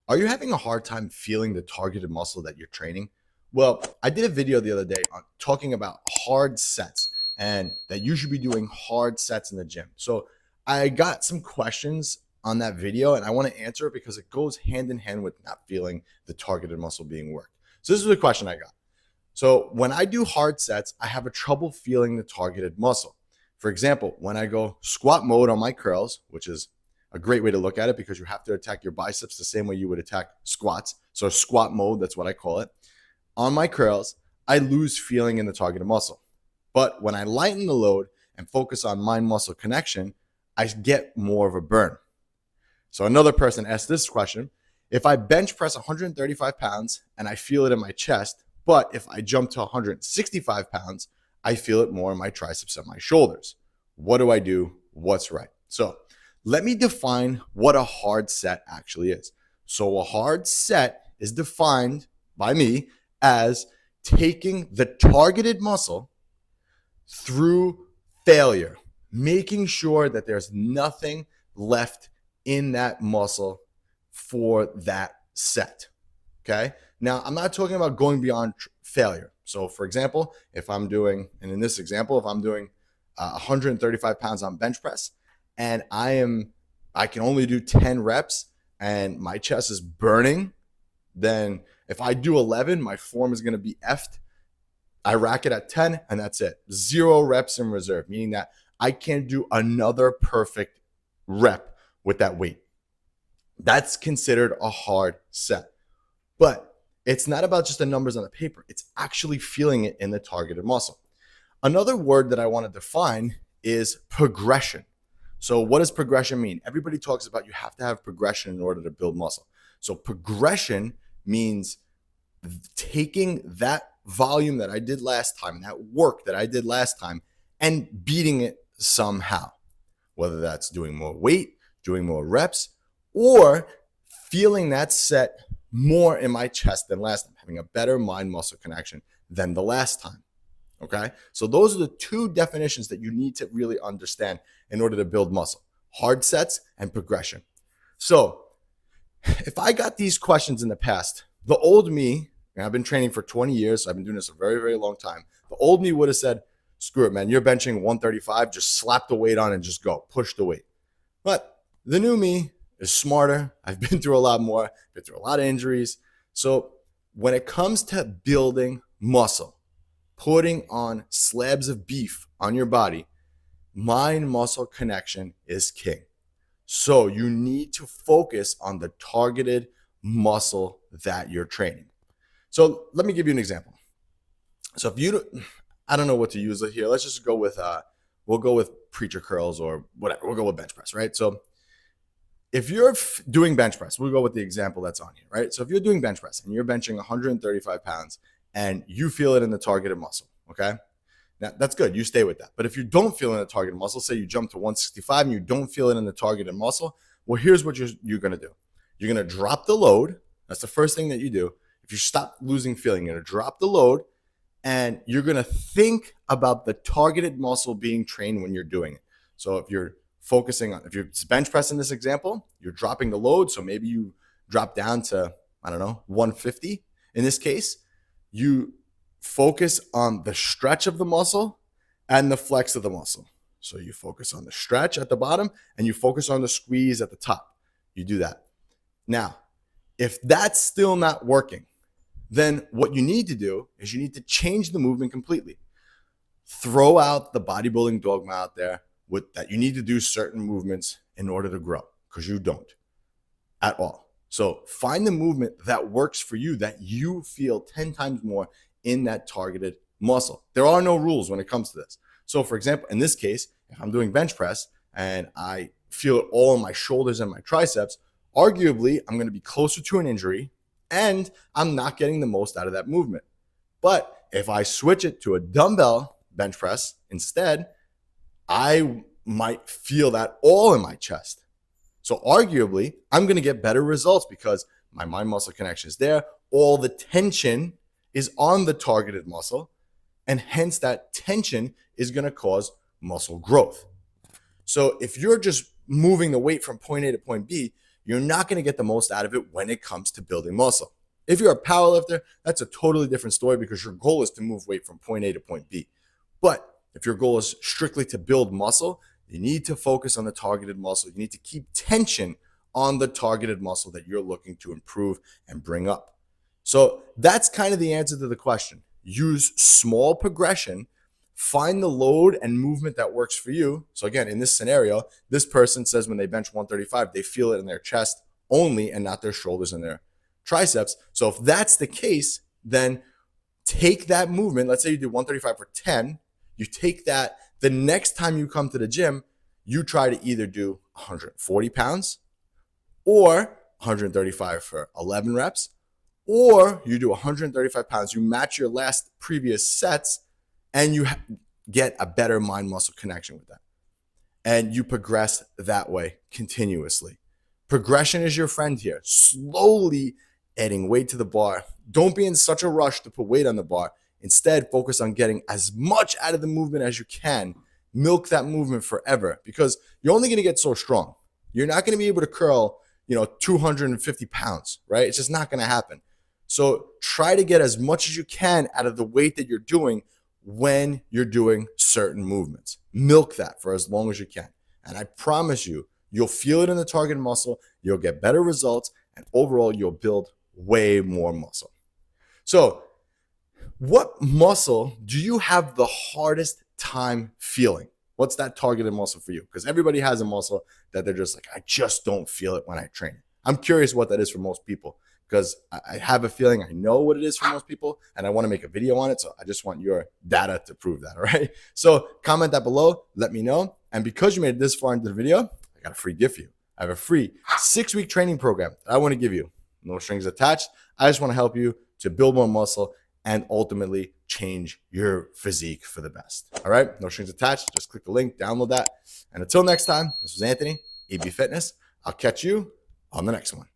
Are you having a hard time feeling the targeted muscle that you're training? Well, I did a video the other day on talking about hard sets and that you should be doing hard sets in the gym. So I got some questions on that video and I want to answer it because it goes hand in hand with not feeling the targeted muscle being worked. So this is the question I got. So when I do hard sets, I have a trouble feeling the targeted muscle. For example, when I go squat mode on my curls, which is a great way to look at it because you have to attack your biceps the same way you would attack squats. So squat mode, that's what I call it. On my curls, I lose feeling in the targeted muscle. But when I lighten the load and focus on mind-muscle connection, I get more of a burn. So another person asked this question: if I bench press 135 pounds and I feel it in my chest, but if I jump to 165 pounds, I feel it more in my triceps and my shoulders. What do I do? What's right? So let me define what a hard set actually is. So a hard set is defined by me as taking the targeted muscle through failure, making sure that there's nothing left in that muscle for that set. Okay. Now, I'm not talking about going beyond failure. So for example, if I'm doing 135 pounds on bench press, and I can only do 10 reps and my chest is burning, then if I do 11, my form is going to be effed. I rack it at 10 and that's it. 0 reps in reserve, meaning that I can't do another perfect rep with that weight. That's considered a hard set. But it's not about just the numbers on the paper. It's actually feeling it in the targeted muscle. Another word that I want to define is progression. So what does progression mean? Everybody talks about you have to have progression in order to build muscle. So progression means taking that volume that I did last time, that work that I did last time, and beating it somehow, whether that's doing more weight, doing more reps, or feeling that set more in my chest than last time, having a better mind-muscle connection than the last time. Okay, so those are the two definitions that you need to really understand in order to build muscle: hard sets and progression. So if I got these questions in the past, the old me, and I've been training for 20 years, so I've been doing this a very, very long time. The old me would have said, screw it, man, you're benching 135, just slap the weight on and just go, push the weight. But the new me is smarter. I've been through a lot more, been through a lot of injuries. So when it comes to building muscle, putting on slabs of beef on your body, mind-muscle connection is king. So you need to focus on the targeted muscle that you're training. So let me give you an example. So I don't know what to use here. Let's just go with, we'll go with preacher curls or whatever. We'll go with bench press, right? So if you're doing bench press, we'll go with the example that's on here, right? So if you're doing bench press and you're benching 135 pounds and you feel it in the targeted muscle, okay? Now, that's good. You stay with that. But if you don't feel it in the targeted muscle, say you jump to 165 and you don't feel it in the targeted muscle, well, here's what you're going to do. You're going to drop the load. That's the first thing that you do. If you stop losing feeling, you're going to drop the load and you're going to think about the targeted muscle being trained when you're doing it. So if you're bench press in this example, you're dropping the load. So maybe you drop down to, 150 in this case. You focus on the stretch of the muscle and the flex of the muscle. So you focus on the stretch at the bottom and you focus on the squeeze at the top. You do that. Now, if that's still not working, then what you need to do is you need to change the movement completely. Throw out the bodybuilding dogma out there with that you need to do certain movements in order to grow, because you don't at all. So find the movement that works for you, that you feel 10 times more in that targeted muscle. There are no rules when it comes to this. So for example, in this case, if I'm doing bench press and I feel it all in my shoulders and my triceps, arguably I'm going to be closer to an injury and I'm not getting the most out of that movement. But if I switch it to a dumbbell bench press instead, I might feel that all in my chest. So arguably, I'm going to get better results because my mind-muscle connection is there. All the tension is on the targeted muscle, and hence that tension is going to cause muscle growth. So if you're just moving the weight from point A to point B, you're not going to get the most out of it when it comes to building muscle. If you're a powerlifter, that's a totally different story because your goal is to move weight from point A to point B. But if your goal is strictly to build muscle, you need to focus on the targeted muscle. You need to keep tension on the targeted muscle that you're looking to improve and bring up. So that's kind of the answer to the question. Use small progression, find the load and movement that works for you. So again, in this scenario, this person says when they bench 135, they feel it in their chest only and not their shoulders and their triceps. So if that's the case, then take that movement. Let's say you do 135 for 10. You take that the next time you come to the gym, you try to either do 140 pounds or 135 for 11 reps, or you do 135 pounds. You match your last previous sets and you get a better mind-muscle connection with that. And you progress that way continuously. Progression is your friend here. Slowly adding weight to the bar. Don't be in such a rush to put weight on the bar. Instead, focus on getting as much out of the movement as you can. Milk that movement forever because you're only going to get so strong. You're not going to be able to curl, 250 pounds, right? It's just not going to happen. So try to get as much as you can out of the weight that you're doing when you're doing certain movements. Milk that for as long as you can. And I promise you, you'll feel it in the target muscle. You'll get better results. And overall, you'll build way more muscle. So what muscle do you have the hardest time feeling? What's that targeted muscle for you? Because everybody has a muscle that they're just like, I just don't feel it when I train. I'm curious what that is for most people because I have a feeling I know what it is for most people and I want to make a video on it. So I just want your data to prove that, all right? So comment that below, let me know. And because you made it this far into the video, I got a free gift for you. I have a free 6-week training program that I want to give you. No strings attached. I just want to help you to build more muscle and ultimately change your physique for the best. All right, no strings attached. Just click the link, download that. And until next time, this was Anthony, EB Fitness. I'll catch you on the next one.